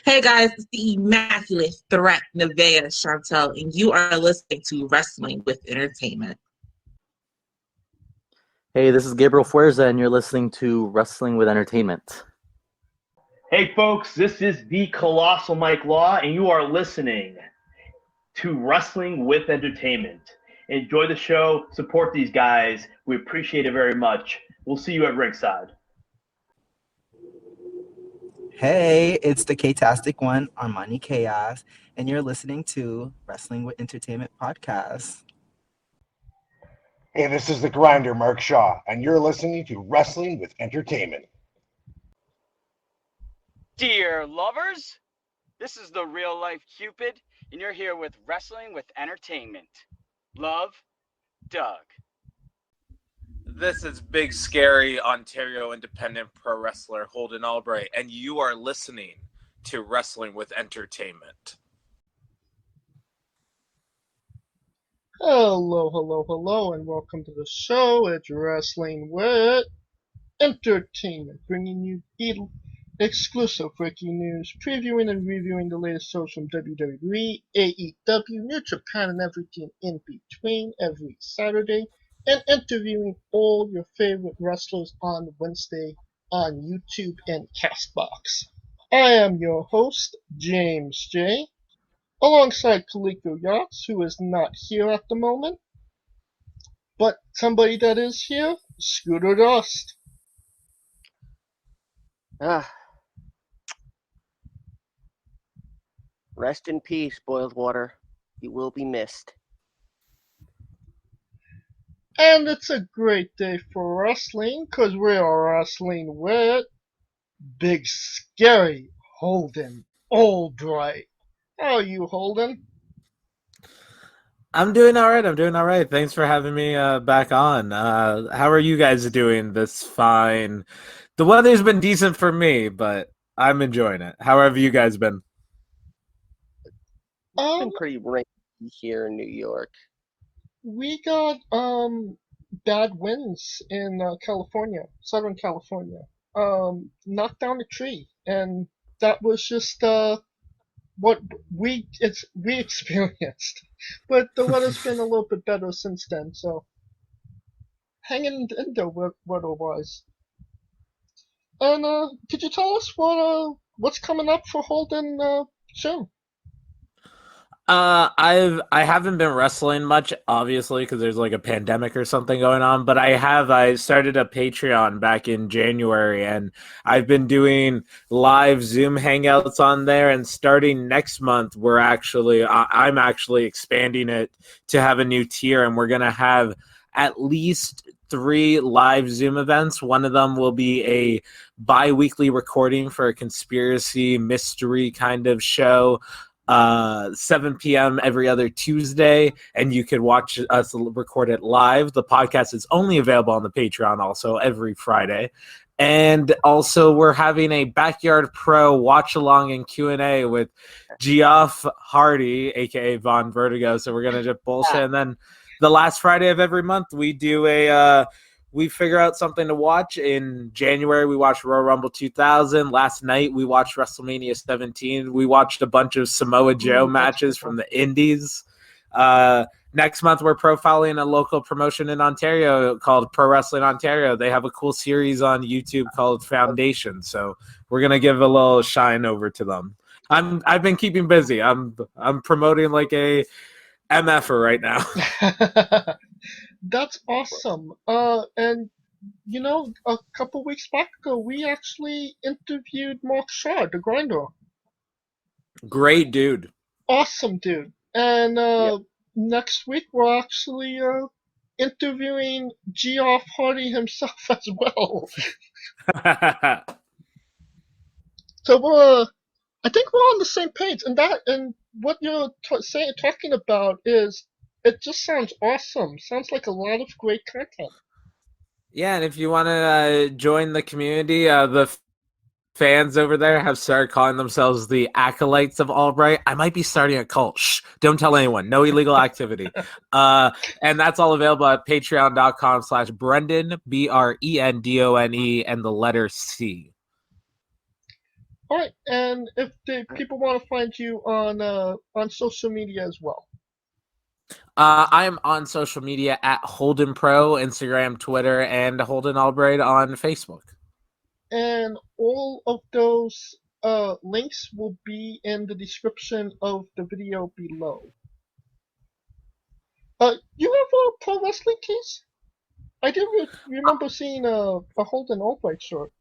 Hey guys, it's the Immaculate Threat, Nevaeh Chantel, and you are listening to Wrestling with Entertainment. Hey, this is Gabriel Fuerza, and you're listening to Wrestling with Entertainment. Hey folks, this is the Colossal Mike Law, and you are listening to Wrestling with Entertainment. Enjoy the show, support these guys. We appreciate it very much. We'll see you at ringside. Hey, it's the K-tastic one, Armani Chaos, and you're listening to Wrestling with Entertainment podcast. Hey, this is the Grinder, Mark Shaw, and you're listening to Wrestling with Entertainment. Dear lovers, this is the real life Cupid, and you're here with Wrestling with Entertainment. Love, Doug. This is big, scary Ontario independent pro wrestler Holden Albright, and you are listening to Wrestling with Entertainment. Hello, and welcome to the show. It's Wrestling with Entertainment, bringing you the exclusive breaking news, previewing and reviewing the latest shows from WWE, AEW, New Japan, and everything in between every Saturday, and interviewing all your favorite wrestlers on Wednesday on YouTube and Castbox. I am your host, James J., alongside Kaliko Yachts, who is not here at the moment, but somebody that is here, Scooter Dust. Rest in peace, Boiled Water. You will be missed. And it's a great day for wrestling, because we are wrestling with Big Scary Holden Albright. How are you, Holden? I'm doing all right. Thanks for having me back on. How are you guys doing this fine? The weather's been decent for me, but I'm enjoying it. How have you guys been? It's been pretty rainy here in New York. We got bad winds in California, Southern California. Knocked down a tree, and that was just what we experienced. But the weather's been a little bit better since then, so hanging in there weather-wise. And could you tell us what's coming up for Holden soon? I haven't been wrestling much, obviously, because there's like a pandemic or something going on. But I started a Patreon back in January, and I've been doing live Zoom hangouts on there. And starting next month, I'm actually expanding it to have a new tier, and we're gonna have at least 3 live Zoom events. One of them will be a bi-weekly recording for a conspiracy mystery kind of show. 7 p.m. every other Tuesday, and you can watch us record it live. The podcast is only available on the Patreon also every Friday. And also we're having a Backyard Pro watch along and Q&A with Geoff Hardy, aka Von Vertigo. So we're gonna just bullshit. And then the last Friday of every month we do we figure out something to watch. In January, we watched Royal Rumble 2000. Last night, we watched WrestleMania 17. We watched a bunch of Samoa Joe matches from the Indies. Next month, we're profiling a local promotion in Ontario called Pro Wrestling Ontario. They have a cool series on YouTube called Foundation. So we're going to give a little shine over to them. I've been keeping busy. I'm promoting like a MFer right now. That's awesome. And you know, a couple weeks back ago, we actually interviewed Mark Shaw, the Grinder. Great dude. Awesome dude. And next week we're actually interviewing Geoff Hardy himself as well. So I think we're on the same page. And what you're talking about is. It just sounds awesome. Sounds like a lot of great content. Yeah, and if you want to join the community, the fans over there have started calling themselves the Acolytes of Albright. I might be starting a cult. Shh, don't tell anyone. No illegal activity. And that's all available at patreon.com/Brendan, BRENDONE, and the letter C. Alright, and if the people want to find you on social media as well. I'm on social media at Holden Pro, Instagram, Twitter, and Holden Albright on Facebook. And all of those links will be in the description of the video below. You have a pro wrestling tees? I do remember seeing a Holden Albright shirt.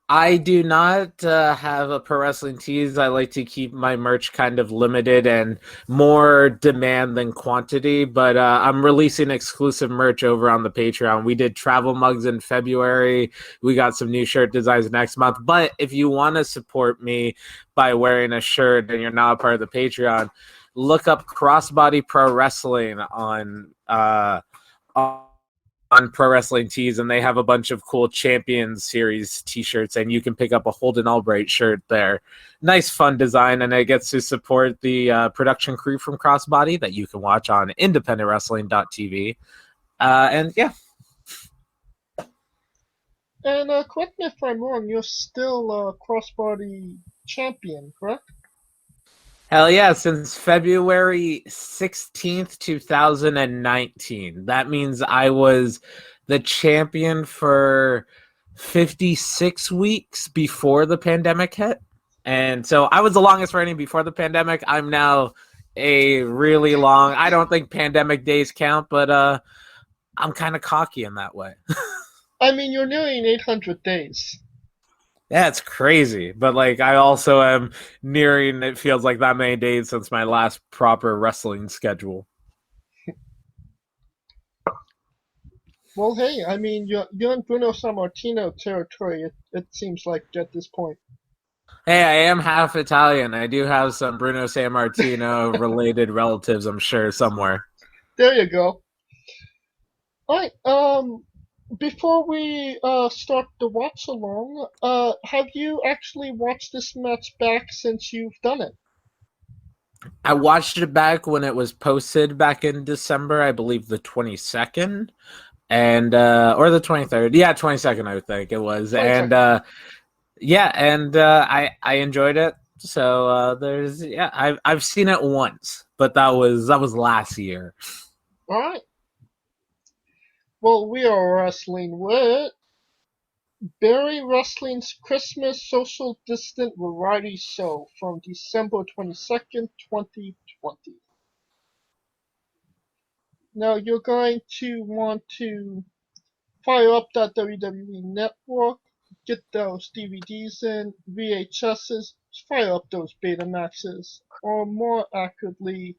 I do not have a pro wrestling tees. I like to keep my merch kind of limited and more demand than quantity, but I'm releasing exclusive merch over on the Patreon. We did travel mugs in February. We got some new shirt designs next month. But if you want to support me by wearing a shirt and you're not a part of the Patreon, look up Crossbody Pro Wrestling on Pro Wrestling Tees, and they have a bunch of cool Champions Series t-shirts, and you can pick up a Holden Albright shirt there. Nice, fun design, and it gets to support the production crew from Crossbody that you can watch on independentwrestling.tv. And yeah. And correct me if I'm wrong, you're still a Crossbody champion, correct? Hell yeah, since February 16th, 2019. That means I was the champion for 56 weeks before the pandemic hit. And so I was the longest reigning before the pandemic. I'm now a really long, I don't think pandemic days count, but I'm kind of cocky in that way. I mean, you're nearing 800 days. Yeah, it's crazy. But like I also am nearing, it feels like that many days since my last proper wrestling schedule. Well, hey, I mean, you're in Bruno Sammartino territory, it seems like at this point. Hey, I am half Italian. I do have some Bruno Sammartino related relatives, I'm sure, somewhere. There you go. Alright, before we start the watch along, have you actually watched this match back since you've done it? I watched it back when it was posted back in December, I believe the 22nd, and or the 23rd. Yeah, 22nd, I think it was. 22nd. And yeah, and I enjoyed it. So I've seen it once, but that was last year. Alright. Well, we are wrestling with Barrie Wrestling's Christmas Social Distant Variety Show from December 22nd, 2020. Now you're going to want to fire up that WWE network, get those DVDs in, VHSs, fire up those Betamaxes, or more accurately,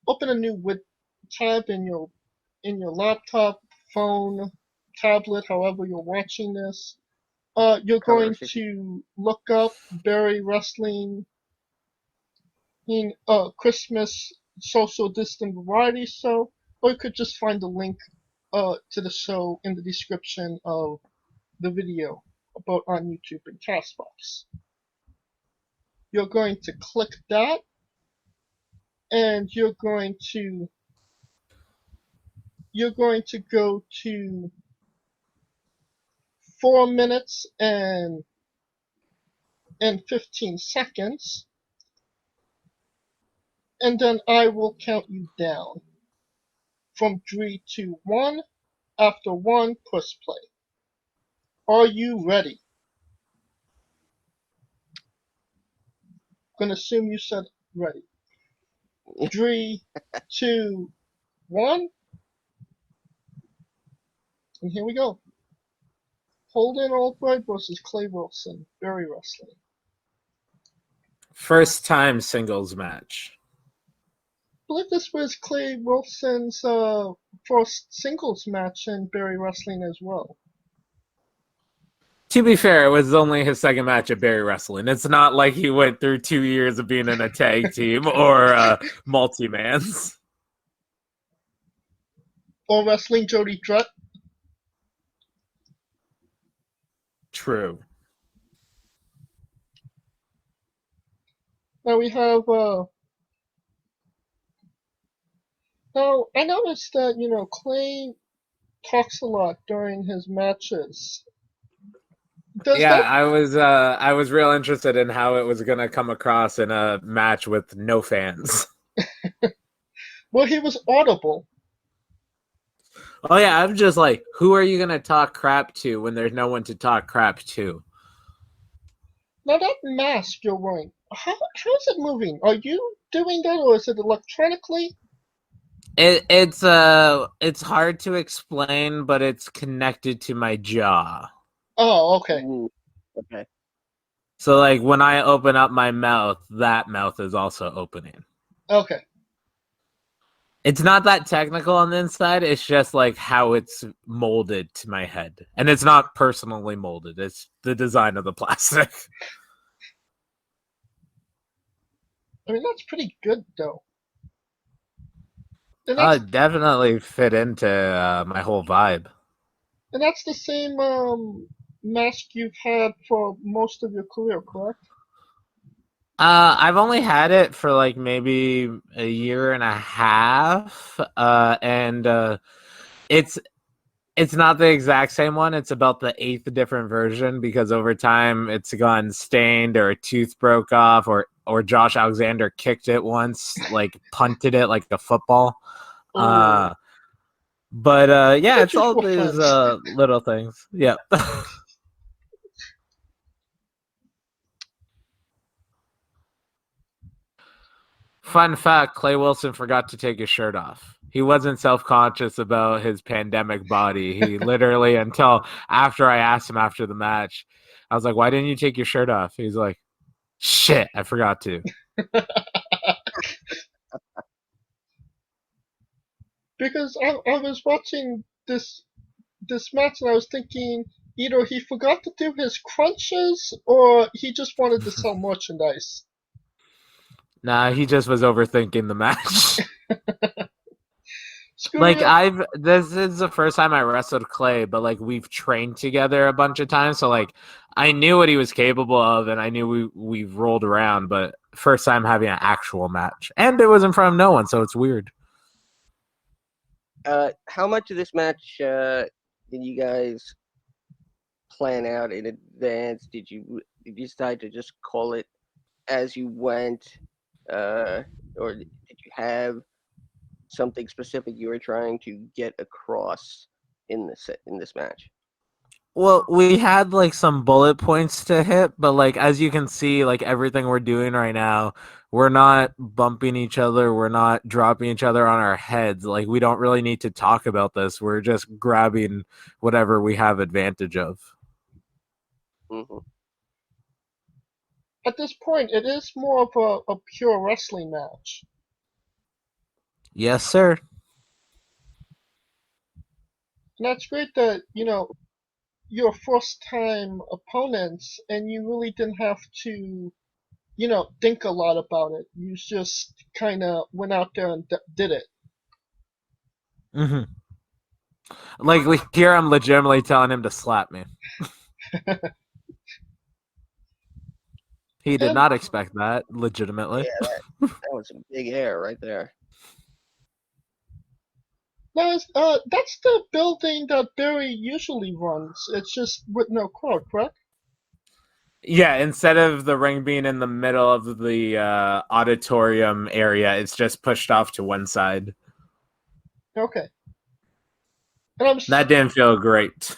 open a new tab in your laptop, phone, tablet, however you're watching this. You're going to look up Barrie Wrestling in Christmas Social Distant Variety Show, or you could just find the link to the show in the description of the video about on YouTube and Castbox. You're going to click that, and you're going to go to 4 minutes and 15 seconds, and then I will count you down from 3 to 1. After 1, push play. Are you ready? Gonna assume you said ready. 3, 2, 1, and here we go. Holden Albright versus Clay Wilson, Barrie Wrestling. First time singles match. I believe this was Clay Wilson's first singles match in Barrie Wrestling as well. To be fair, it was only his second match at Barrie Wrestling. It's not like he went through 2 years of being in a tag team or multi-mans. Or wrestling Jody Drutt. True. Now we have now I noticed that, Clay talks a lot during his matches. Does Yeah, that? I was real interested in how it was gonna come across in a match with no fans. Well, he was audible. Oh yeah, I'm just like, who are you gonna talk crap to when there's no one to talk crap to? Now that mask you're wearing, how is it moving? Are you doing that, or is it electronically? It's hard to explain, but it's connected to my jaw. Oh, okay. Ooh, okay. So like when I open up my mouth, that mouth is also opening. Okay. It's not that technical on the inside. It's just like how it's molded to my head. And it's not personally molded. It's the design of the plastic. I mean, that's pretty good, though. And that's Definitely fit into my whole vibe. and that's the same mask you've had for most of your career, correct? I've only had it for like maybe a year and a half. And it's not the exact same one. It's about the 8th different version because over time it's gone stained or a tooth broke off or Josh Alexander kicked it once, like punted it like a football. Oh, But yeah, it's all usual these fun. little things. Yeah. Fun fact, Clay Wilson forgot to take his shirt off. He wasn't self-conscious about his pandemic body. He literally, until after I asked him after the match, I was like, why didn't you take your shirt off? He's like, shit, I forgot to. Because I was watching this match and I was thinking either he forgot to do his crunches or he just wanted to sell merchandise. Nah, he just was overthinking the match. Like Scooby, this is the first time I wrestled Clay, but like we've trained together a bunch of times, so like I knew what he was capable of, and I knew we've rolled around, but first time having an actual match, and it was in front of no one, so it's weird. How much of this match did you guys plan out in advance? Did you decide to just call it as you went, or did you have something specific you were trying to get across in this match? Well, we had like some bullet points to hit, but like as you can see, like everything we're doing right now, we're not bumping each other, we're not dropping each other on our heads. Like we don't really need to talk about this. We're just grabbing whatever we have advantage of. Mm-hmm. at this point, it is more of a pure wrestling match. Yes, sir. And that's great that, your first time opponents and you really didn't have to, think a lot about it. You just kind of went out there and did it. Mm-hmm. Like here, I'm legitimately telling him to slap me. He did And not expect that, legitimately. Yeah, that was some big air right there. now, that's the building that Barry usually runs. It's just with no crowd, correct? Yeah, instead of the ring being in the middle of the auditorium area, it's just pushed off to one side. Okay. And That didn't feel great.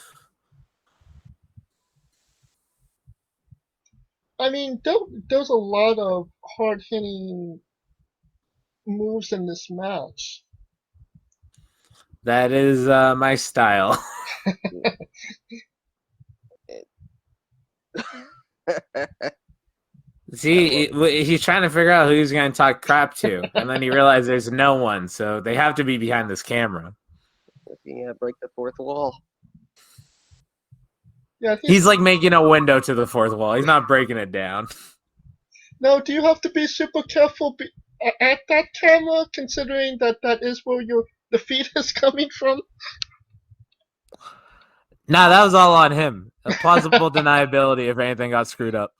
I mean, there's a lot of hard hitting moves in this match. That is my style. See, he's trying to figure out who he's going to talk crap to, and then he realized there's no one, so they have to be behind this camera. Yeah, break the fourth wall. Yeah, He's like making a window to the fourth wall. He's not breaking it down. Now, do you have to be super careful at that camera, considering that is where the feed is coming from? Nah, that was all on him. A plausible deniability if anything got screwed up.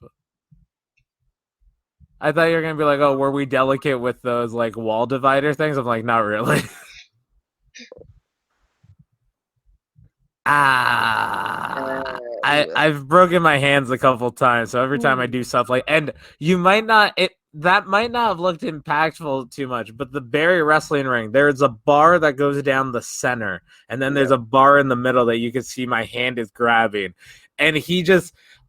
I thought you were going to be like, oh, were we delicate with those like wall divider things? I'm like, not really. I've broken my hands a couple times, so every time I do stuff and you might not that might not have looked impactful too much, but the Barrie wrestling ring, there's a bar that goes down the center, and then there's a bar in the middle that you can see my hand is grabbing, and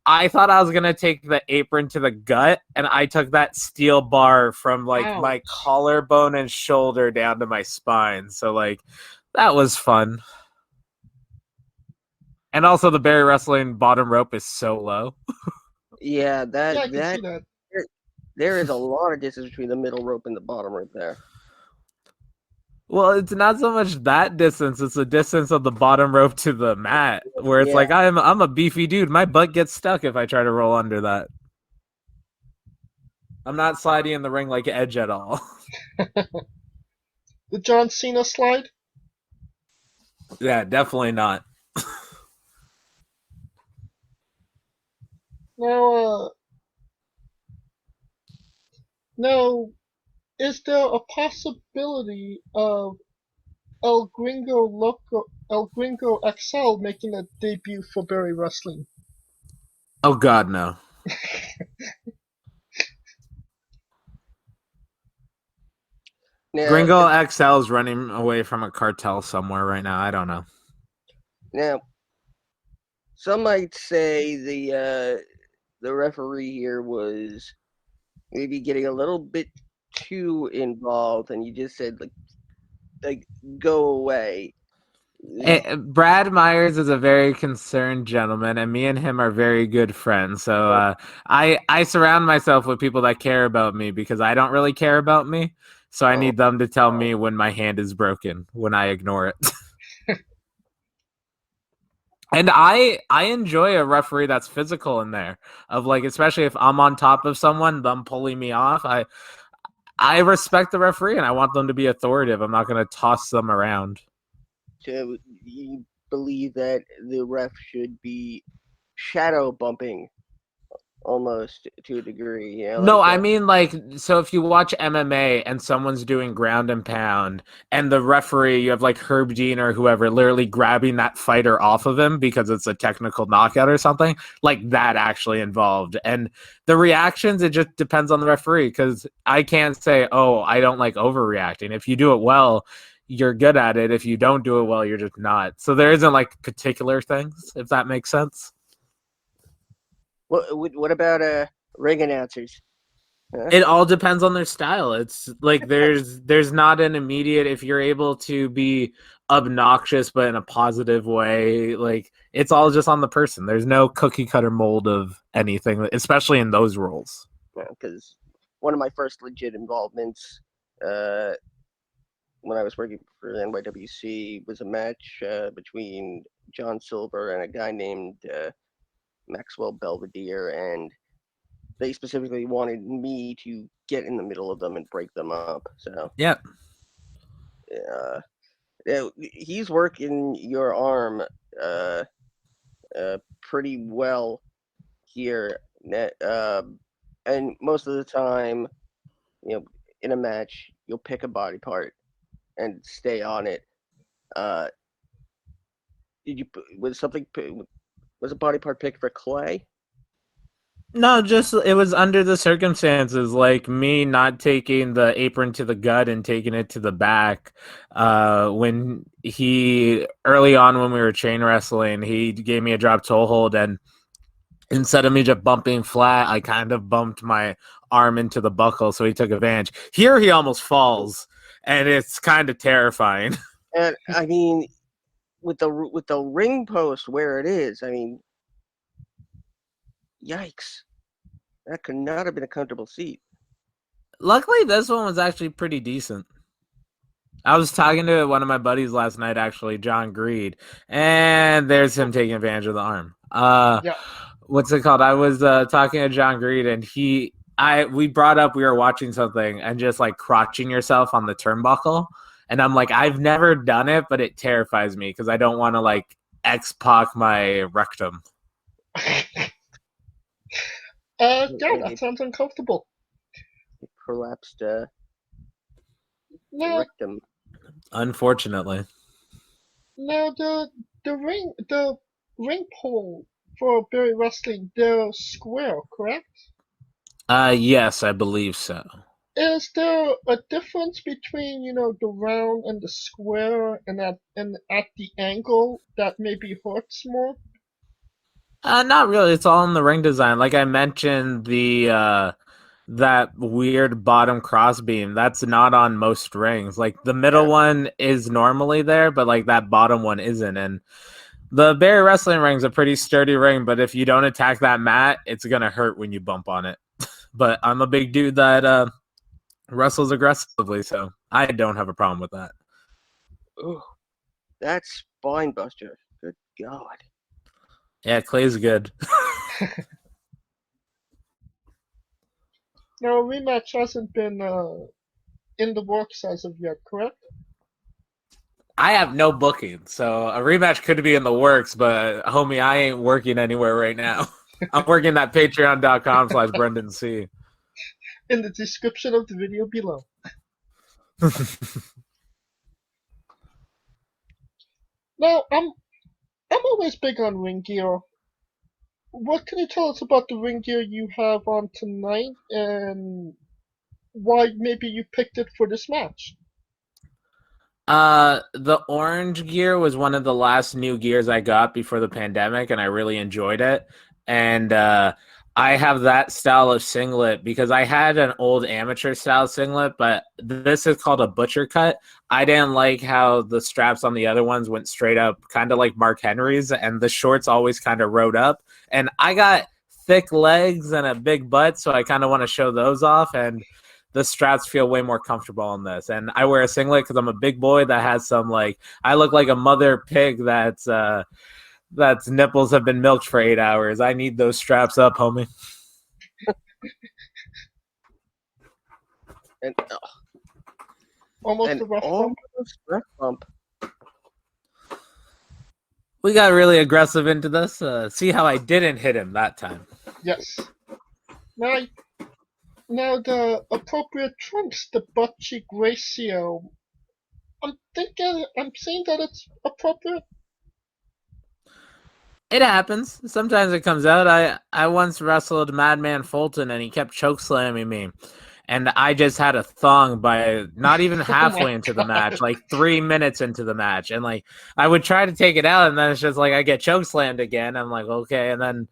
I thought I was gonna take the apron to the gut, and I took that steel bar from my collarbone and shoulder down to my spine. So that was fun. And also the Barrie wrestling bottom rope is so low. Yeah, I can see that. There is a lot of distance between the middle rope and the bottom rope there. Well, it's not so much that distance; it's the distance of the bottom rope to the mat, where it's I'm a beefy dude. My butt gets stuck if I try to roll under that. I'm not sliding in the ring like Edge at all. The John Cena slide? Yeah, definitely not. Now, is there a possibility of El Gringo XL making a debut for Barrie Wrestling? Oh God, no. Gringo XL is running away from a cartel somewhere right now. I don't know. Now, some might say the referee here was maybe getting a little bit too involved, and you just said like go away. Brad Myers is a very concerned gentleman, and me and him are very good friends. So I surround myself with people that care about me because I don't really care about me. So I need them to tell me when my hand is broken, when I ignore it. And I enjoy a referee that's physical in there, of especially if I'm on top of someone, them pulling me off. I respect the referee and I want them to be authoritative. I'm not going to toss them around. So you believe that the ref should be shadow bumping almost to a degree? No, I mean so if you watch MMA and someone's doing ground and pound and the referee, you have Herb Dean or whoever literally grabbing that fighter off of him because it's a technical knockout or something, that actually involved. And the reactions, it just depends on the referee, because I can't say, oh, I don't like overreacting. If you do it well, you're good at it. If you don't do it well, you're just not. So there isn't particular things, if that makes sense. What about ring announcers? It all depends on their style. It's there's not an immediate, if you're able to be obnoxious but in a positive way, it's all just on the person. There's no cookie cutter mold of anything, especially in those roles. Because one of my first legit involvements when I was working for NYWC was a match between John Silver and a guy named Maxwell Belvedere, and they specifically wanted me to get in the middle of them and break them up. So yeah, he's working your arm pretty well here, and most of the time, in a match, you'll pick a body part and stay on it. Was a body part picked for Clay? No, just it was under the circumstances, me not taking the apron to the gut and taking it to the back. When early on when we were chain wrestling, he gave me a drop toe hold, and instead of me just bumping flat, I kind of bumped my arm into the buckle, so he took advantage. Here he almost falls, and it's kind of terrifying. And I mean, with the ring post where it is, I mean, yikes. That could not have been a comfortable seat. Luckily, this one was actually pretty decent. I was talking to one of my buddies last night, actually, John Greed, and there's him taking advantage of the arm. What's it called? I was talking to John Greed, and we brought up, we were watching something, and just crotching yourself on the turnbuckle. And I'm I've never done it, but it terrifies me because I don't want to X-Pac my rectum. That sounds uncomfortable. It prolapsed No, rectum. Unfortunately. now the ring pole for Barrie Wrestling, they're square, correct? Yes, I believe so. Is there a difference between, the round and the square and at the angle that maybe hurts more? Not really. It's all in the ring design. Like I mentioned, the that weird bottom crossbeam, that's not on most rings. Like the middle one is normally there, but like that bottom one isn't. And the Barrie Wrestling ring's a pretty sturdy ring, but if you don't attack that mat, it's gonna hurt when you bump on it. But I'm a big dude that wrestles aggressively, so I don't have a problem with that. Ooh, that's spine buster. Good God. Yeah, Clay's good. Now, a rematch hasn't been in the works as of yet, correct? I have no booking, so a rematch could be in the works, but homie, I ain't working anywhere right now. I'm working at patreon.com/Brendan C. In the description of the video below. Now, I'm always big on ring gear. What can you tell us about the ring gear you have on tonight, and why maybe you picked it for this match? The orange gear was one of the last new gears I got before the pandemic, and I really enjoyed it. And I have that style of singlet because I had an old amateur style singlet, but this is called a butcher cut. I didn't like how the straps on the other ones went straight up, kind of like Mark Henry's, and the shorts always kind of rode up. And I got thick legs and a big butt, so I kind of want to show those off, and the straps feel way more comfortable on this. And I wear a singlet because I'm a big boy that has some, like, I look like a mother pig that's nipples have been milked for 8 hours. I need those straps up, homie. And Almost a rough bump. rough bump. We got really aggressive into this. See how I didn't hit him that time. Yes. Now the appropriate trunks, the butt cheek ratio. I'm saying that it's appropriate. It happens. Sometimes it comes out. I once wrestled Madman Fulton, and he kept choke slamming me. And I just had a thong by not even halfway into the match, like 3 minutes into the match. And like I would try to take it out, and then it's just like I get choke slammed again. I'm like, okay. And then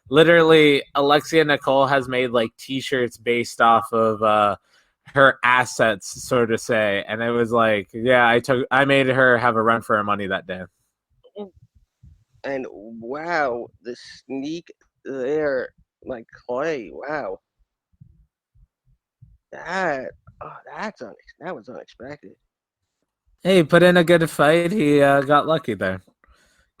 literally Alexia Nicole has made like t-shirts based off of her assets, so to say. And it was like, yeah, I made her have a run for her money that day. And wow, the sneak there, like Clay, wow. That was unexpected. Hey, put in a good fight. He got lucky there.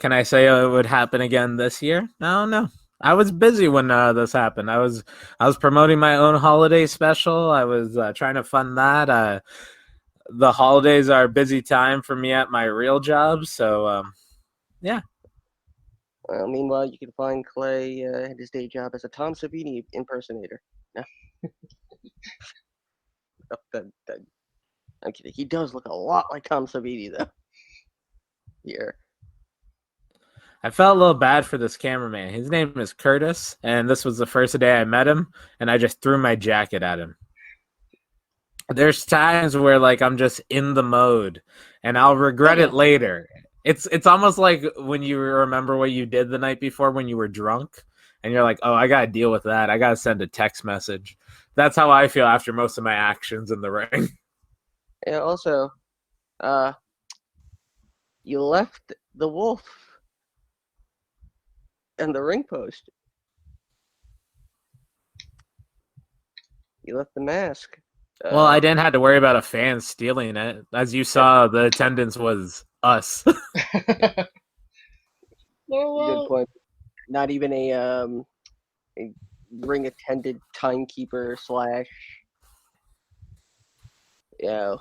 Can I say it would happen again this year? No. I was busy when this happened. I was promoting my own holiday special. I was trying to fund that. The holidays are a busy time for me at my real job, so yeah. Well, meanwhile, you can find Clay at his day job as a Tom Savini impersonator. No. I'm kidding. He does look a lot like Tom Savini, though. Here. I felt a little bad for this cameraman. His name is Curtis, and this was the first day I met him, and I just threw my jacket at him. There's times where like I'm just in the mode, and I'll regret it later. It's almost like when you remember what you did the night before when you were drunk, and you're like, oh, I gotta deal with that. I gotta send a text message. That's how I feel after most of my actions in the ring. And also, you left the wolf and the ring post. You left the mask. Well, I didn't have to worry about a fan stealing it. As you saw, the attendance was us. Good point. Not even a ring attendant timekeeper / yeah.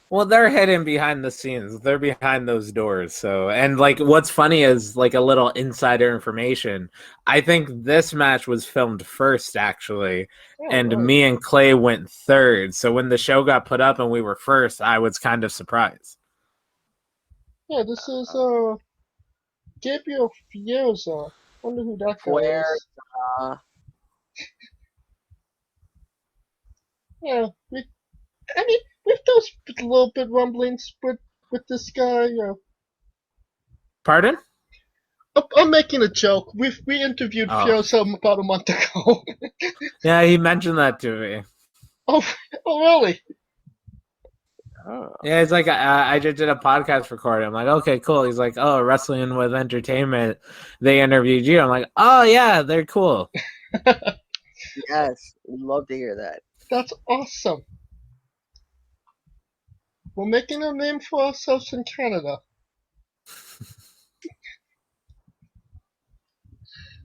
Well, they're hidden behind the scenes. They're behind those doors. So, and like, what's funny is like a little insider information. I think this match was filmed first, actually, and me and Clay went third. So when the show got put up and we were first, I was kind of surprised. Yeah, this is Gabriel Fierza. Wonder who that guy Where is. Yeah, with those little bit rumblings with this guy. Pardon? I'm making a joke. We interviewed Oh. Fioso about a month ago. Yeah, he mentioned that to me. Oh, really? oh, Yeah, it's like I just did a podcast recording. I'm like, okay, cool. He's like, oh, Wrestling with Entertainment. They interviewed you. I'm like, oh yeah, they're cool. yes, we'd love to hear that. That's awesome. We're making a name for ourselves in Canada.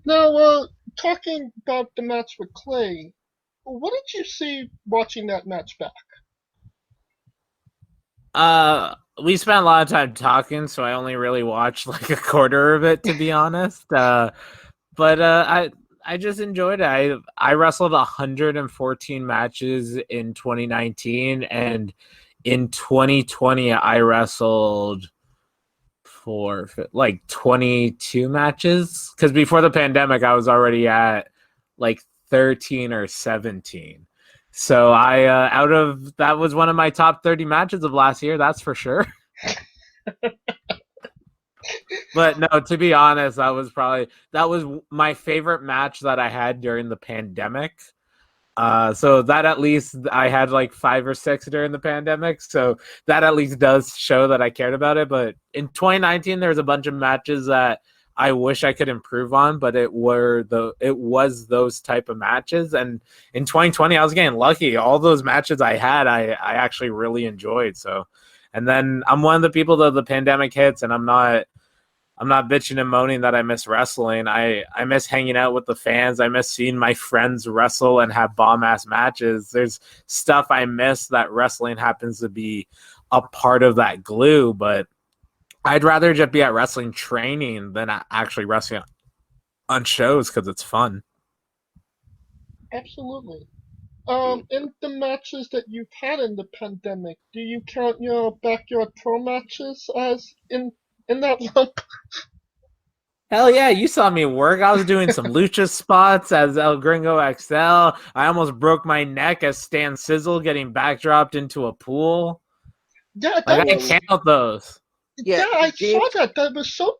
Now, talking about the match with Clay, what did you see watching that match back? We spent a lot of time talking, so I only really watched like a quarter of it, to be honest. But I just enjoyed it. I wrestled 114 matches in 2019, and in 2020 I wrestled for like 22 matches, because before the pandemic I was already at like 13 or 17. So I out of that was one of my top 30 matches of last year, that's for sure. But no, to be honest, that was my favorite match that I had during the pandemic. So that at least I had like 5 or 6 during the pandemic. So that at least does show that I cared about it. But in 2019, there's a bunch of matches that I wish I could improve on, but it was those type of matches. And in 2020, I was getting lucky. All those matches I had, I actually really enjoyed. So, and then I'm one of the people that the pandemic hits, and I'm not bitching and moaning that I miss wrestling. I miss hanging out with the fans. I miss seeing my friends wrestle and have bomb-ass matches. There's stuff I miss that wrestling happens to be a part of that glue, but I'd rather just be at wrestling training than actually wrestling on shows because it's fun. Absolutely. In the matches that you've had in the pandemic, do you count your Backyard Pro matches as in that lump? Hell yeah, you saw me work. I was doing some lucha spots as El Gringo XL. I almost broke my neck as Stan Sizzle getting backdropped into a pool. Yeah, I count those. Yeah, I saw that. That was so,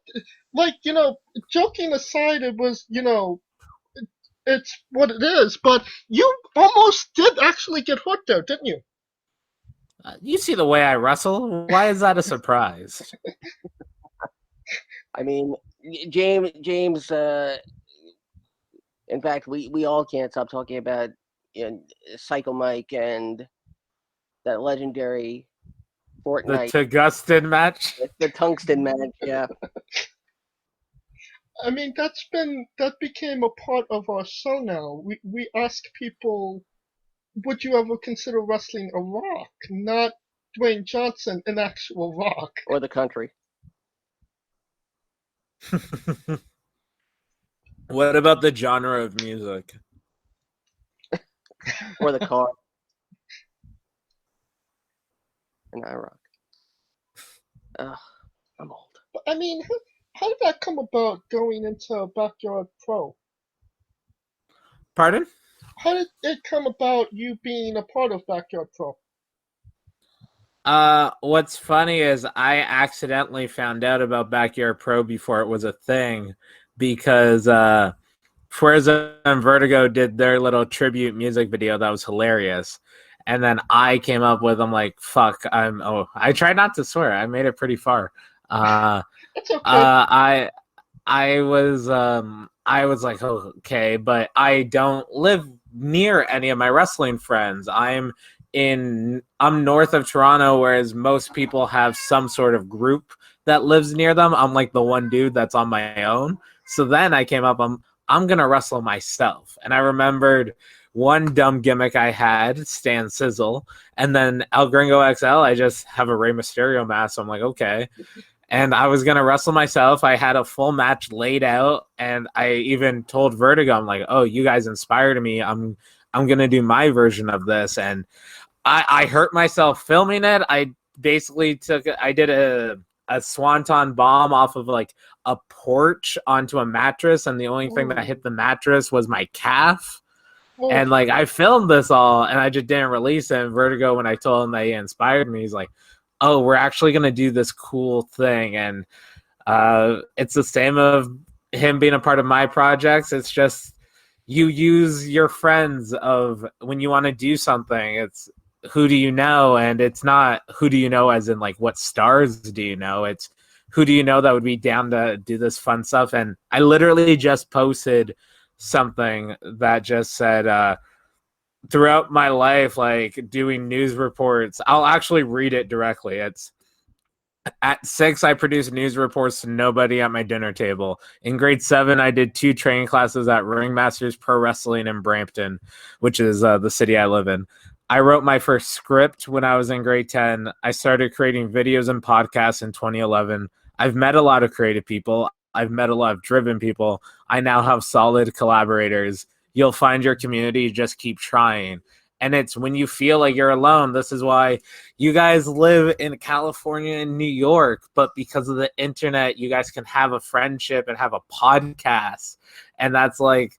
like, joking aside, it was, it's what it is, but you almost did actually get hurt there, didn't you? You see the way I wrestle. Why is that a surprise? I mean, James. In fact, we all can't stop talking about Psycho Mike and that legendary Fortnite. The Tungsten match. The Tungsten match, yeah. I mean, that became a part of our show now. We ask people, would you ever consider wrestling a Rock, not Dwayne Johnson, an actual Rock, or the country? What about the genre of music? Or the car? And I Rock. I'm old. I mean, how did that come about going into Backyard Pro? Pardon? How did it come about you being a part of Backyard Pro? What's funny is I accidentally found out about Backyard Pro before it was a thing, because Fuerza and Vertigo did their little tribute music video that was hilarious. And then I came up with, I'm like, fuck, I tried not to swear. I made it pretty far. It's okay. I was like, oh, okay, but I don't live near any of my wrestling friends. I'm north of Toronto, whereas most people have some sort of group that lives near them. I'm like the one dude that's on my own. So then I came up, I'm gonna wrestle myself. And I remembered one dumb gimmick I had, Stan Sizzle, and then El Gringo XL, I just have a Rey Mysterio mask. So I'm like, okay. And I was going to wrestle myself. I had a full match laid out, and I even told Vertigo, I'm like, oh, you guys inspired me. I'm going to do my version of this. And I hurt myself filming it. I basically did a a swanton bomb off of like a porch onto a mattress, and the only thing that hit the mattress was my calf. And like I filmed this all, and I just didn't release it. And Vertigo, when I told him that he inspired me, he's like, "Oh, we're actually gonna do this cool thing." And it's the same of him being a part of my projects. It's just you use your friends of when you want to do something. It's who do you know, and it's not who do you know as in like what stars do you know. It's who do you know that would be down to do this fun stuff. And I literally just posted something that just said throughout my life, like doing news reports, I'll actually read it directly. It's at 6 I produced news reports to nobody at my dinner table. In grade 7 I did 2 training classes at Ringmasters Pro Wrestling in Brampton, which is the city I live in. I wrote my first script when I was in grade 10. I started creating videos and podcasts in 2011. I've met a lot of creative people. I've met a lot of driven people. I now have solid collaborators. You'll find your community, just keep trying. And it's when you feel like you're alone. This is why you guys live in California and New York, but because of the internet, you guys can have a friendship and have a podcast. And that's like,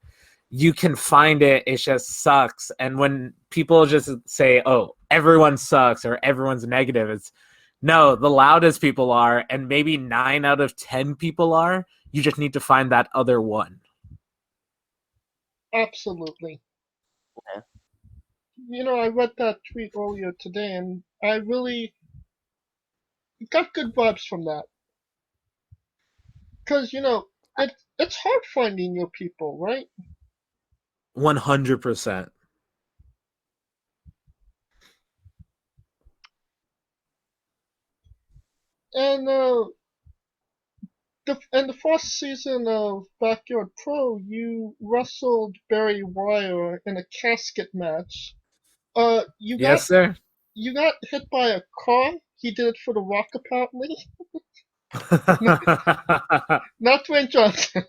you can find it. It just sucks. And when people just say, oh, everyone sucks or everyone's negative, it's no, the loudest people are, and maybe 9 out of 10 people are. You just need to find that other one. Absolutely. Yeah. You know, I read that tweet earlier today, and I really got good vibes from that. Because, you know, it's hard finding your people, right? 100%. And the first season of Backyard Pro, you wrestled Barry Wire in a casket match. Yes, sir. You got hit by a car. He did it for The Rock, apparently. Not Dwayne Johnson.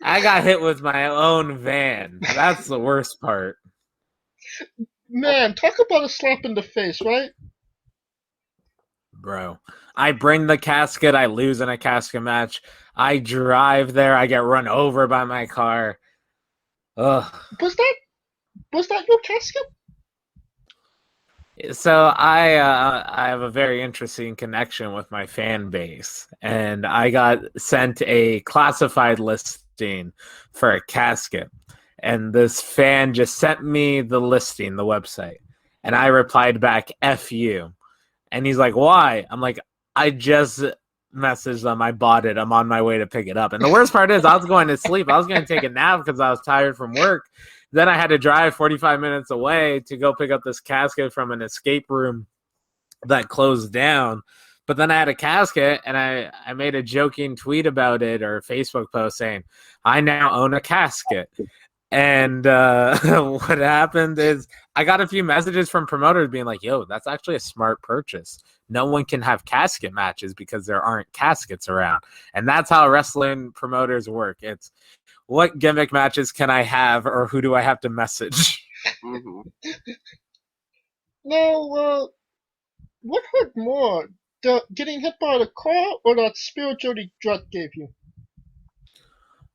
I got hit with my own van. That's the worst part. Man, talk about a slap in the face, right? Bro, I bring the casket. I lose in a casket match. I drive there. I get run over by my car. Ugh. Was that your casket? So I have a very interesting connection with my fan base, and I got sent a classified listing for a casket, and this fan just sent me the listing, the website, and I replied back, "F you," and he's like, "Why?" I'm like, "I just messaged them. I bought it. I'm on my way to pick it up." And the worst part is, I was going to sleep. I was going to take a nap because I was tired from work. Then I had to drive 45 minutes away to go pick up this casket from an escape room that closed down. But then I had a casket, and I made a joking tweet about it or a Facebook post saying, I now own a casket. And what happened is I got a few messages from promoters being like, yo, that's actually a smart purchase. No one can have casket matches because there aren't caskets around. And that's how wrestling promoters work. It's what gimmick matches can I have, or who do I have to message? Mm-hmm. Now, what hurt more, getting hit by the car or that spear Jody Drutt gave you?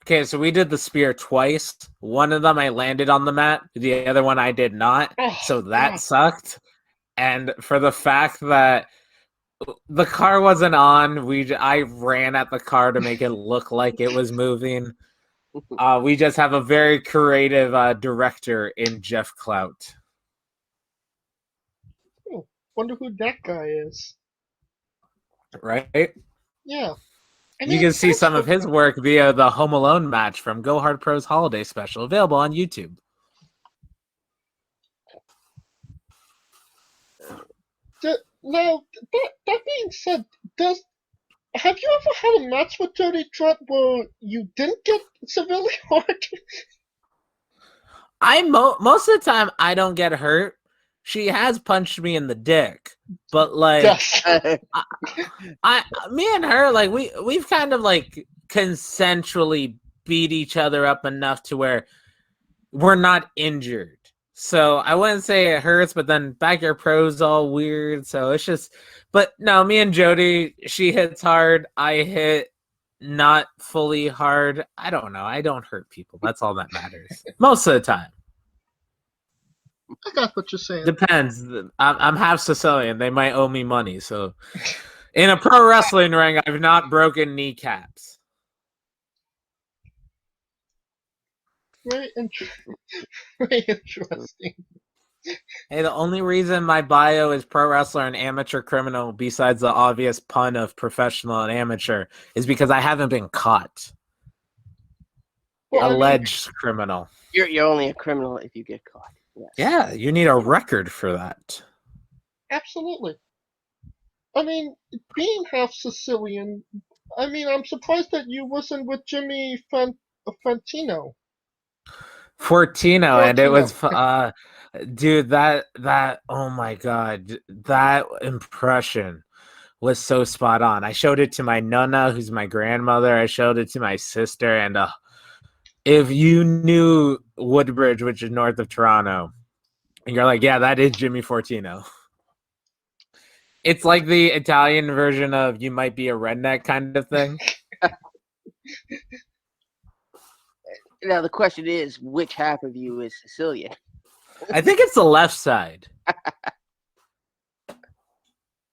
Okay, so we did the spear twice. One of them I landed on the mat. The other one I did not. So that sucked. And for the fact that the car wasn't on, I ran at the car to make it look like it was moving. We just have a very creative director in Jeff Clout. Wonder who that guy is. Right? Yeah. I You can see some of his work via the Home Alone match from Go Hard Pro's holiday special, available on YouTube. Now, that being said, have you ever had a match with Jody Drutt where you didn't get severely hurt? Most of the time I don't get hurt. She has punched me in the dick, but like, Yes. me and her, like we've kind of like consensually beat each other up enough to where we're not injured. So I wouldn't say it hurts, but then backyard pro's all weird. So it's just, but no, me and Jody, she hits hard. I hit not fully hard. I don't know. I don't hurt people. That's all that matters. Most of the time. I got what you're saying. Depends. I'm half Sicilian. They might owe me money. So in a pro wrestling ring, I've not broken kneecaps. Very, very interesting. Hey, the only reason my bio is pro wrestler and amateur criminal, besides the obvious pun of professional and amateur, is because I haven't been caught. Well, Alleged criminal. You're only a criminal if you get caught. Yes. Yeah, you need a record for that. Absolutely. I mean, being half Sicilian, I mean, I'm surprised that you wasn't with Jimmy Fantino. Fortino, and it was, dude, that, oh my God, that impression was so spot on. I showed it to my nonna, who's my grandmother. I showed it to my sister, and if you knew Woodbridge, which is north of Toronto, and you're like, yeah, that is Jimmy Fortino. It's like the Italian version of you might be a redneck kind of thing. Now the question is, which half of you is Sicilian? I think it's the left side.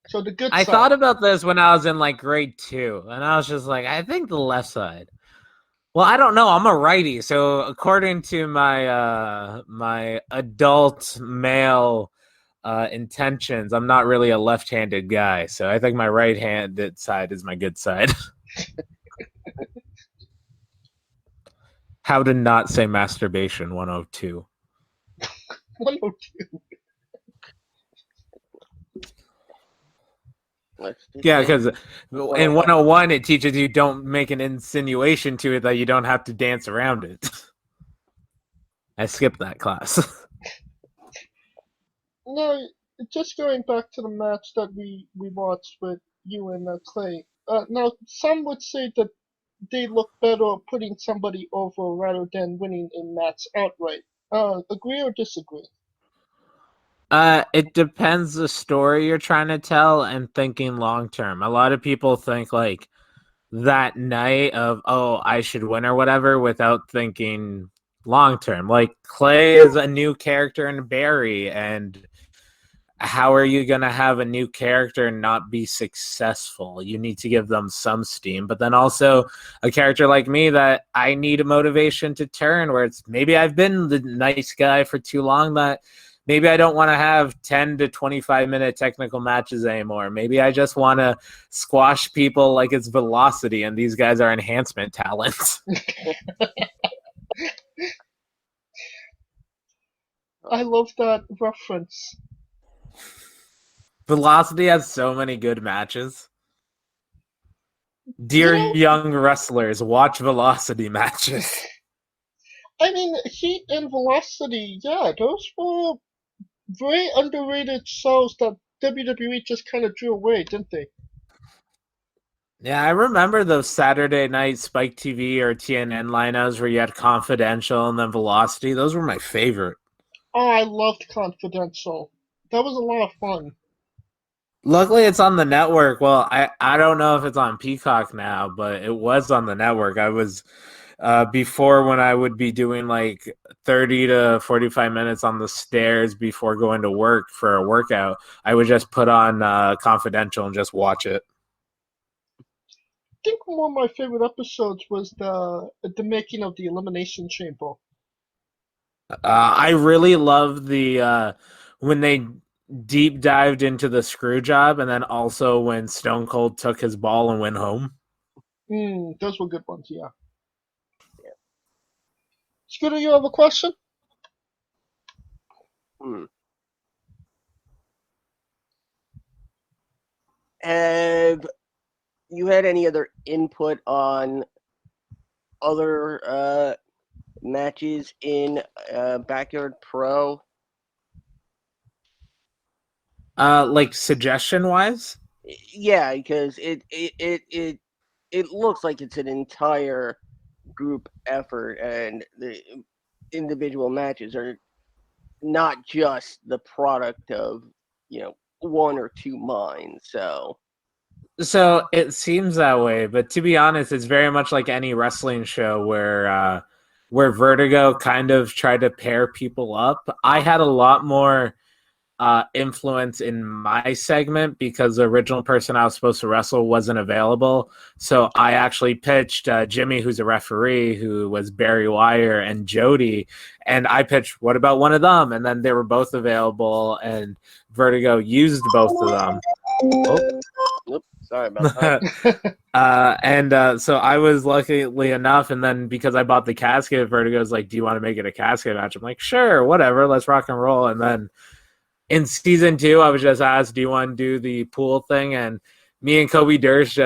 So the good I side. thought about this when I was in like grade 2, and I was just like, I think the left side. Well, I don't know. I'm a righty, so according to my my adult male intentions, I'm not really a left-handed guy. So I think my right-handed side is my good side. How to not say masturbation 102. 102. Yeah, because in 101 it teaches you don't make an insinuation to it that you don't have to dance around it. I skipped that class. No, just going back to the match that we watched with you and Clay. Now, some would say that they look better putting somebody over rather than winning a match outright. Agree or disagree? It depends the story you're trying to tell and thinking long term. A lot of people think like that night of, oh, I should win or whatever without thinking long term. Like Clay is a new character in Barrie, and how are you going to have a new character and not be successful? You need to give them some steam, but then also a character like me that I need a motivation to turn, where it's maybe I've been the nice guy for too long that maybe I don't want to have 10 to 25-minute technical matches anymore. Maybe I just want to squash people like it's velocity, and these guys are enhancement talents. I love that reference. Velocity has so many good matches. Dear young wrestlers, watch Velocity matches. I mean, Heat and Velocity, yeah, those were very underrated shows that WWE just kind of drew away, didn't they? Yeah, I remember those Saturday night Spike TV or TNN lineups where you had Confidential and then Velocity. Those were my favorite. Oh, I loved Confidential. That was a lot of fun. Luckily, it's on the network. Well, I don't know if it's on Peacock now, but it was on the network. I was before, when I would be doing like 30 to 45 minutes on the stairs before going to work for a workout, I would just put on Confidential and just watch it. I think one of my favorite episodes was the making of the Elimination Chamber. I really love the when they deep dived into the screw job, and then also when Stone Cold took his ball and went home. Those were good ones, yeah. Scooter, you have a question? Have you had any other input on other matches in Backyard Pro? Like suggestion wise? Yeah, because it looks like it's an entire group effort, and the individual matches are not just the product of, one or two minds. So it seems that way, but to be honest, it's very much like any wrestling show where Vertigo kind of tried to pair people up. I had a lot more influence in my segment because the original person I was supposed to wrestle wasn't available. So I actually pitched Jimmy, who's a referee, who was Barry Wire, and Jody. And I pitched, what about one of them? And then they were both available, and Vertigo used both of them. Oops, sorry about that. So I was luckily enough, and then because I bought the casket, Vertigo's like, do you want to make it a casket match? I'm like, sure, whatever, let's rock and roll. And then in season 2, I was just asked, do you want to do the pool thing? And me and Kobe Durst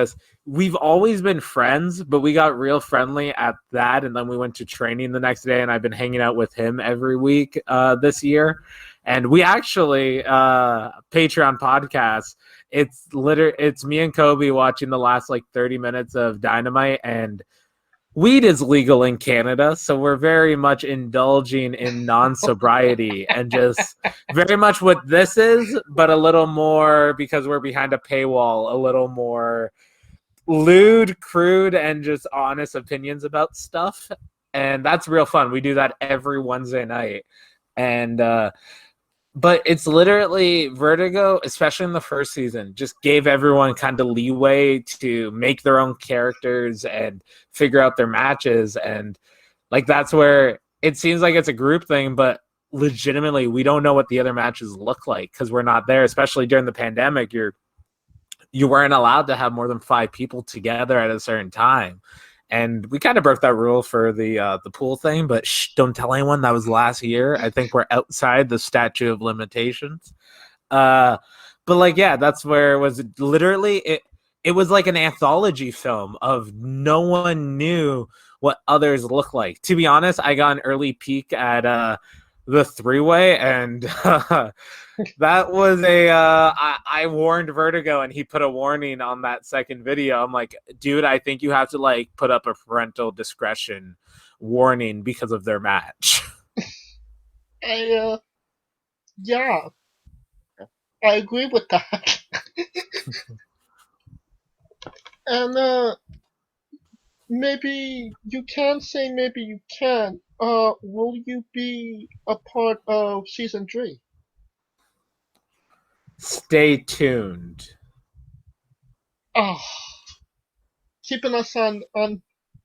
we've always been friends, but we got real friendly at that. And then we went to training the next day, and I've been hanging out with him every week this year. And we actually, Patreon podcast, it's me and Kobe watching the last 30 minutes of Dynamite, and weed is legal in Canada, so we're very much indulging in non-sobriety and just very much what this is, but a little more, because we're behind a paywall, a little more lewd, crude, and just honest opinions about stuff. And that's real fun. We do that every Wednesday night. And but it's literally Vertigo, especially in the first season, just gave everyone kind of leeway to make their own characters and figure out their matches. And that's where it seems like it's a group thing, but legitimately we don't know what the other matches look like because we're not there. Especially during the pandemic, you weren't allowed to have more than 5 people together at a certain time. And we kind of broke that rule for the pool thing, but don't tell anyone. That was last year. I think we're outside the statute of limitations. But that's where it was literally, it was like an anthology film of no one knew what others look like. To be honest, I got an early peek at the 3-way, and that was I warned Vertigo, and he put a warning on that second video. I'm like, dude, I think you have to put up a parental discretion warning because of their match. Yeah, I agree with that. And maybe you can say, maybe you can't. Will you be a part of season 3? Stay tuned. Oh, keeping us on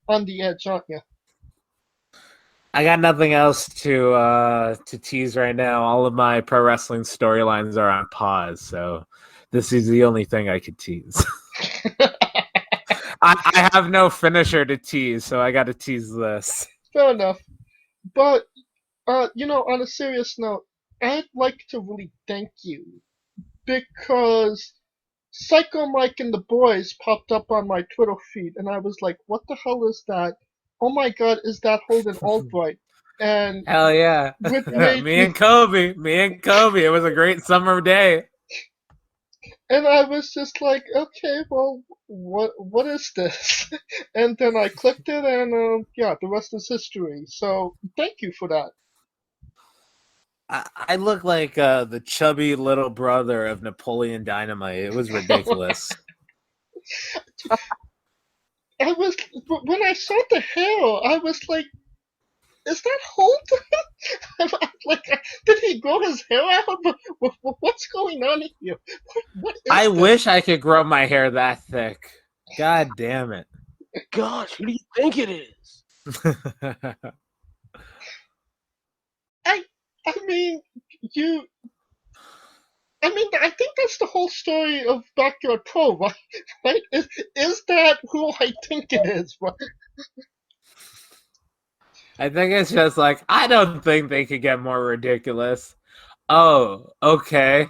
the edge, aren't you? I got nothing else to tease right now. All of my pro wrestling storylines are on pause, so this is the only thing I could tease. I have no finisher to tease, so I got to tease this. Fair enough. But, on a serious note, I'd like to really thank you because Psycho Mike and the boys popped up on my Twitter feed, and I was like, what the hell is that? Oh my god, is that Holden Albright? And hell yeah. Me and Kobe. It was a great summer day. And I was just like, okay, well, what is this? And then I clicked it, and the rest is history. So thank you for that. I look like the chubby little brother of Napoleon Dynamite. It was ridiculous. When I saw the hair, I was like, is that Holden? Did he grow his hair out? What's going on here? What is I this? wish I could grow my hair that thick. God damn it. Gosh, who do you think it is? I think that's the whole story of Backyard Pro, right? Is that who I think it is, right? I think it's just I don't think they could get more ridiculous. Oh, okay.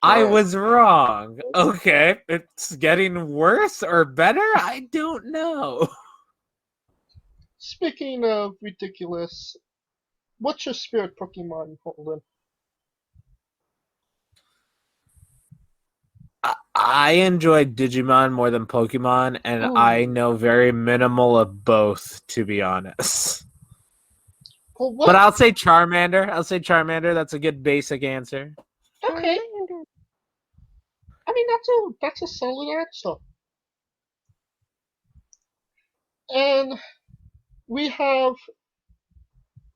I was wrong. Okay. It's getting worse or better? I don't know. Speaking of ridiculous, what's your spirit Pokemon, Holden? I enjoy Digimon more than Pokemon, and I know very minimal of both, to be honest. Well, what? But I'll say Charmander. I'll say Charmander. That's a good basic answer. Okay. I mean, that's a solid answer. And we have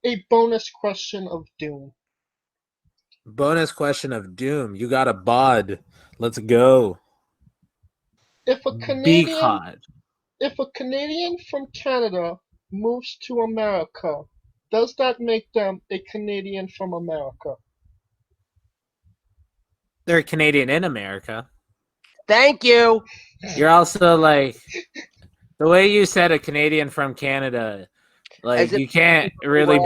a bonus question of Doom. Bonus question of Doom. You got a bod. Let's go. If a Be Canadian caught. if a Canadian from Canada moves to America, does that make them a Canadian from America? They're a Canadian in America. Thank you. You're also like the way you said a Canadian from Canada. Like As if you can't really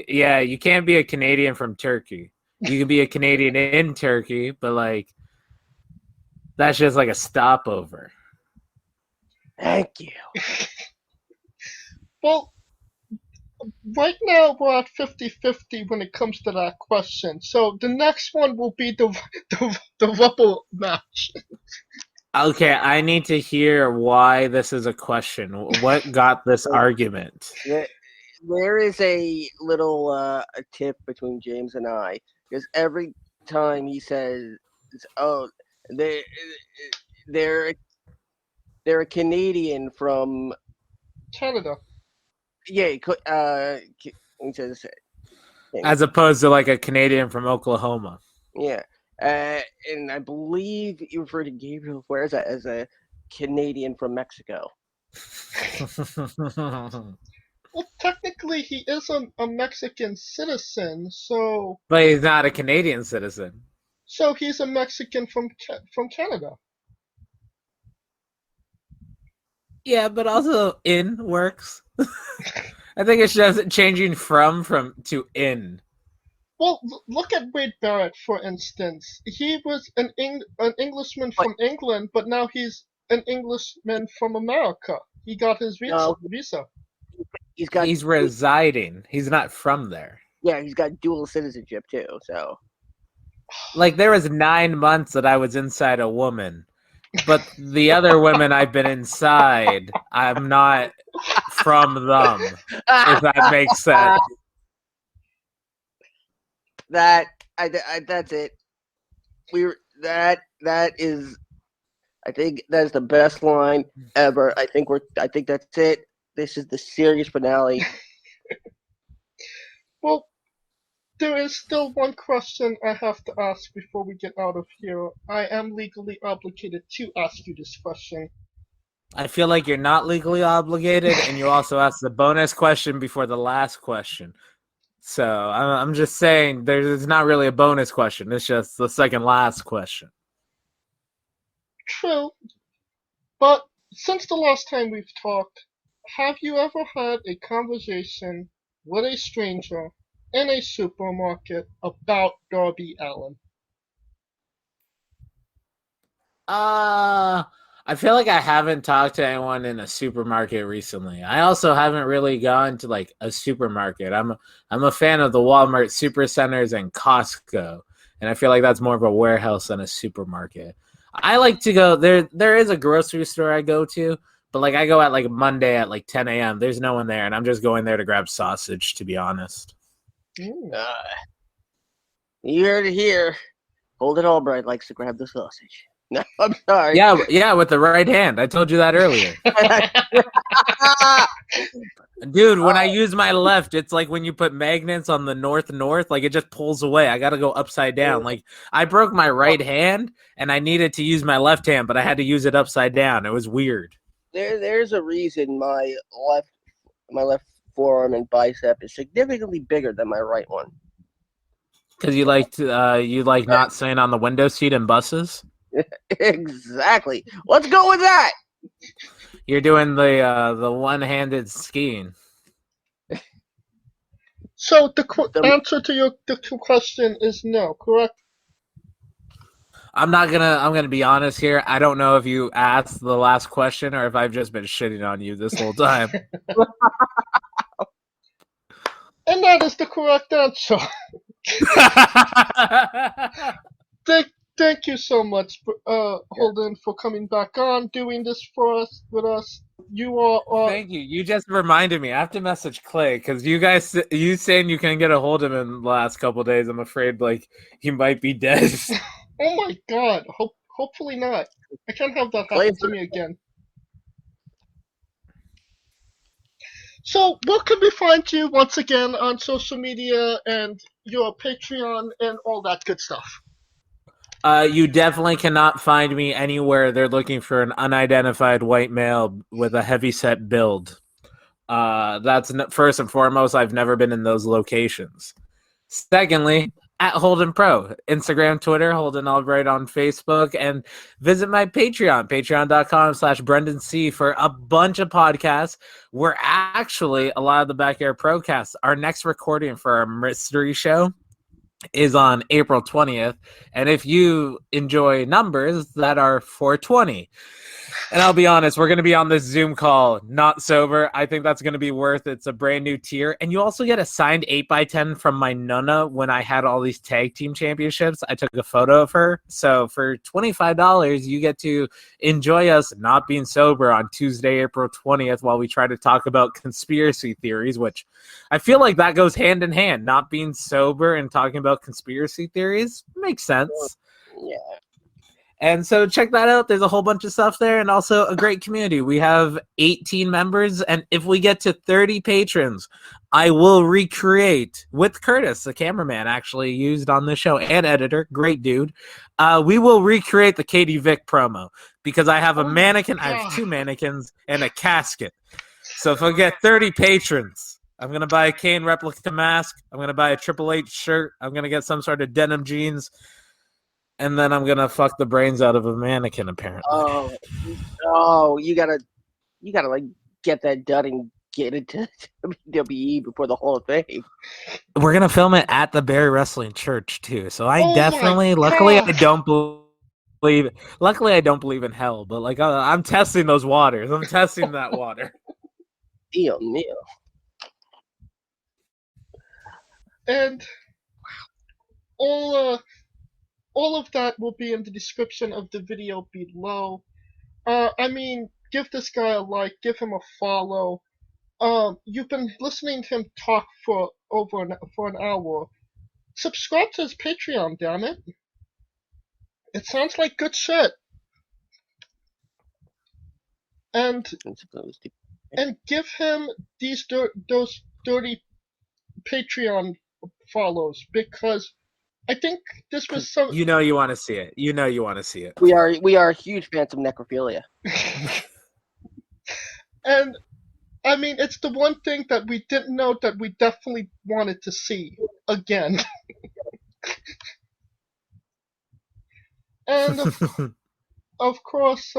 you can't be a Canadian from Turkey. You can be a Canadian in Turkey, but like that's just like a stopover. Thank you. Well, right now we're at 50-50 when it comes to that question. So the next one will be the rubble match. Okay, I need to hear why this is a question. What got this argument? There is a little a tip between James and I, because every time he says, "Oh, they're a Canadian from Canada." Yeah, he says, As opposed to like a Canadian from Oklahoma. yeah, and I believe you refer to Gabriel Fuerza as a Canadian from Mexico. Well, technically, he is a Mexican citizen, so. But he's not a Canadian citizen. So he's a Mexican from Canada. Yeah, but also in works. I think it's just changing from to in. Well, look at Wade Barrett, for instance. He was an Englishman from England, but now he's an Englishman from America. He got his visa. He's residing. He's not from there. Yeah, he's got dual citizenship too. So, like, there was 9 months that I was inside a woman, but the other women I've been inside, I'm not from them. If that makes sense. That's it. That is. I think that's the best line ever. I think that's it. This is the series finale. Well, there is still one question I have to ask before we get out of here. I am legally obligated to ask you this question. I feel like you're not legally obligated, and you also asked the bonus question before the last question. So I'm just saying there's not really a bonus question. It's just the second last question. True. But since the last time we've talked, have you ever had a conversation with a stranger in a supermarket about Darby Allin? I feel like I haven't talked to anyone in a supermarket recently. I also haven't really gone to like a supermarket. I'm a fan of the Walmart Supercenters and Costco, and I feel like that's more of a warehouse than a supermarket. I like to go there. There is a grocery store I go to, but like I go at like Monday at like 10 a.m. There's no one there, and I'm just going there to grab sausage, to be honest. You heard it here. Holden Albright likes to grab the sausage. No, I'm sorry. Yeah, with the right hand. I told you that earlier. Dude, when I use my left, it's like when you put magnets on the north, like it just pulls away. I got to go upside down. Like I broke my right hand and I needed to use my left hand, but I had to use it upside down. It was weird. There's a reason my left forearm and bicep is significantly bigger than my right one. Because you like not sitting on the window seat in buses? Exactly. Let's go with that. You're doing the one-handed skiing. So the answer to the question is no, correct? I'm gonna be honest here. I don't know if you asked the last question or if I've just been shitting on you this whole time. And that is the correct answer. thank you so much, Holden, for coming back on, doing this for us with us. You are. Thank you. You just reminded me. I have to message Clay because you saying you can get a hold of him in the last couple of days. I'm afraid like he might be dead. Oh my God! Hopefully not. I can't have that happen to me again. So, where can we find you once again on social media and your Patreon and all that good stuff? You definitely cannot find me anywhere they're looking for an unidentified white male with a heavyset build. That's first and foremost. I've never been in those locations. Secondly, at Holden Pro, Instagram, Twitter, Holden Albright on Facebook, and visit my Patreon, patreon.com/Brendan C for a bunch of podcasts. We're actually a lot of the Backyard Procasts. Our next recording for our mystery show is on April 20th. And if you enjoy numbers that are 420, and I'll be honest, we're going to be on this Zoom call, not sober. I think that's going to be worth it. It's a brand new tier. And you also get a signed 8x10 from my Nonna when I had all these tag team championships. I took a photo of her. So for $25, you get to enjoy us not being sober on Tuesday, April 20th, while we try to talk about conspiracy theories, which I feel like that goes hand in hand. Not being sober and talking about conspiracy theories makes sense. Yeah. And so check that out. There's a whole bunch of stuff there and also a great community. We have 18 members. And if we get to 30 patrons, I will recreate with Curtis, the cameraman actually used on the show and editor. Great dude. We will recreate the Katie Vick promo because I have a mannequin. I have 2 mannequins and a casket. So if I get 30 patrons, I'm going to buy a Kane replica mask. I'm going to buy a Triple H shirt. I'm going to get some sort of denim jeans. And then I'm gonna fuck the brains out of a mannequin, apparently. Oh, you gotta like get that done and get it to WWE before the Hall of Fame. We're gonna film it at the Barrie Wrestling Church too. So I luckily I don't believe in hell, but like I'm testing those waters. I'm testing that water. Neil. And all of that will be in the description of the video below. Give this guy a like, give him a follow. You've been listening to him talk for an hour. Subscribe to his Patreon, damn it. It sounds like good shit. And give him those 30 Patreon follows because I think this was some. You want to see it. You want to see it. We are huge fans of necrophilia. And it's the one thing that we didn't know that we definitely wanted to see again. And of course,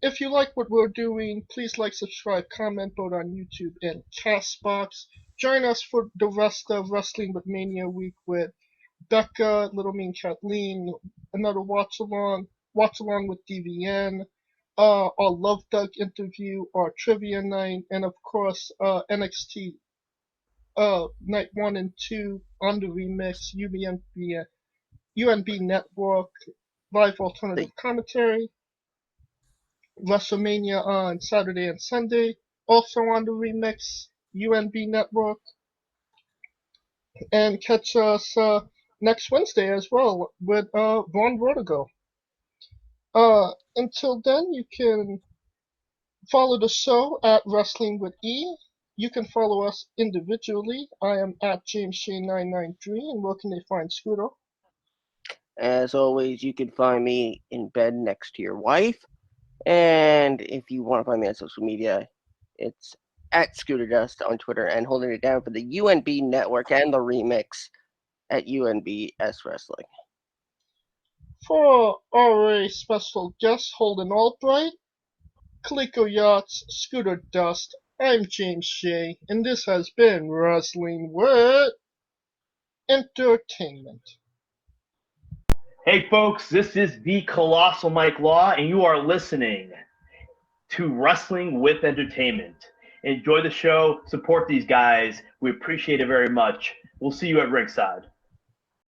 if you like what we're doing, please like, subscribe, comment, vote on YouTube and Castbox. Join us for the rest of Wrestling with Mania Week with Becca, Little Mean Kathleen, another watch along with DVN, our Love Doug interview, our trivia night, and of course NXT night 1 and 2 on the remix, UNB Network, live alternative commentary, WrestleMania on Saturday and Sunday, also on the remix, UNB Network, and catch us next Wednesday as well with Von Vertigo. Until then, you can follow the show at Wrestling with E. You can follow us individually. I am at JamesJ993, and where can they find Scooter? As always, you can find me in bed next to your wife. And if you want to find me on social media, it's at Scooter Dust on Twitter and holding it down for the UNB Network and the remix at UNBS Wrestling. For our special guest, Holden Albright, Coleco Yachts, Scooter Dust, I'm James J, and this has been Wrestling with Entertainment. Hey folks, this is the Colossal Mike Law, and you are listening to Wrestling with Entertainment. Enjoy the show, support these guys. We appreciate it very much. We'll see you at ringside.